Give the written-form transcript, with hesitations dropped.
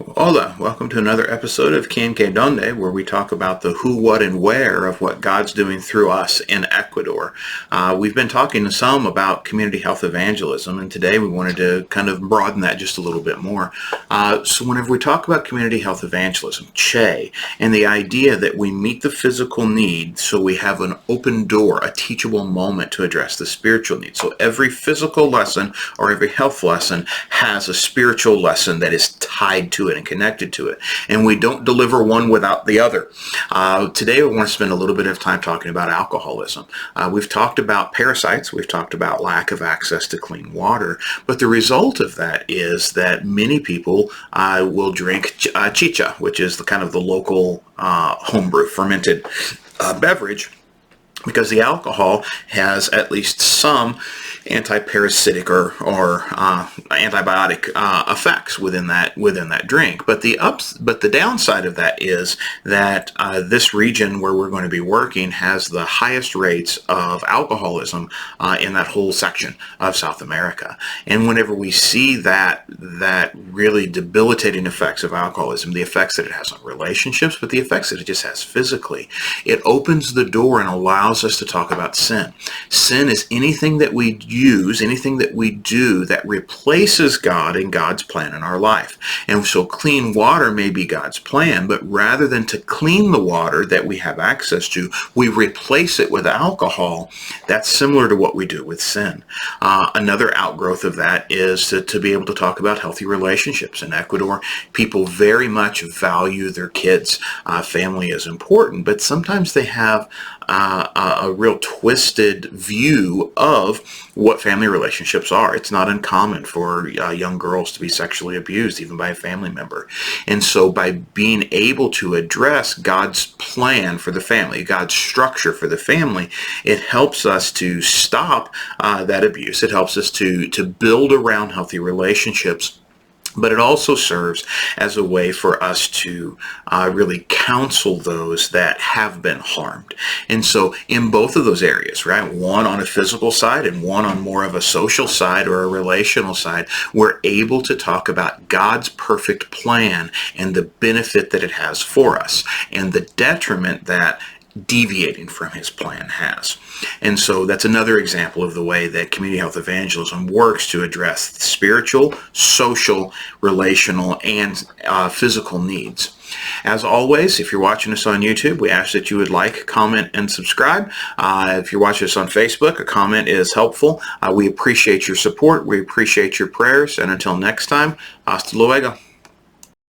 Hola, welcome to another episode of Quien Que Donde, where we talk about the who, what, and where of what God's doing through us in Ecuador. We've been talking some about community health evangelism, and today we wanted to kind of broaden that just a little bit more. So whenever we talk about community health evangelism, CHE, and the idea that we meet the physical need so we have an open door, a teachable moment to address the spiritual need. So every physical lesson or every health lesson has a spiritual lesson that is tied to it and connected to it, and we don't deliver one without the other. Today we want to spend a little bit of time talking about alcoholism. We've talked about parasites, we've talked about lack of access to clean water, but the result of that is that many people will drink chicha, which is the kind of the local homebrew fermented beverage, because the alcohol has at least some anti-parasitic or antibiotic effects within that drink. But the downside of that is that this region where we're going to be working has the highest rates of alcoholism in that whole section of South America. And whenever we see that really debilitating effects of alcoholism, the effects that it has on relationships, but the effects that it just has physically, it opens the door and allows us to talk about sin. Sin is anything that we use, anything that we do that replaces God and God's plan in our life. And so clean water may be God's plan, but rather than to clean the water that we have access to, we replace it with alcohol. That's similar to what we do with sin. Another outgrowth of that is to be able to talk about healthy relationships. In Ecuador, people very much value their kids. Family is important, but sometimes they have a real twisted view of what family relationships are. It's not uncommon for young girls to be sexually abused, even by a family member. And so by being able to address God's plan for the family, God's structure for the family, it helps us to stop that abuse. It helps us to build around healthy relationships. But it also serves as a way for us to really counsel those that have been harmed. And so in both of those areas, right, one on a physical side and one on more of a social side or a relational side, we're able to talk about God's perfect plan and the benefit that it has for us and the detriment that deviating from his plan has. And so that's another example of the way that community health evangelism works to address spiritual, social, relational, and physical needs. As always, if you're watching us on YouTube, we ask that you would like, comment, and subscribe. If you're watching us on Facebook, a comment is helpful. We appreciate your support. We appreciate your prayers. And until next time, hasta luego.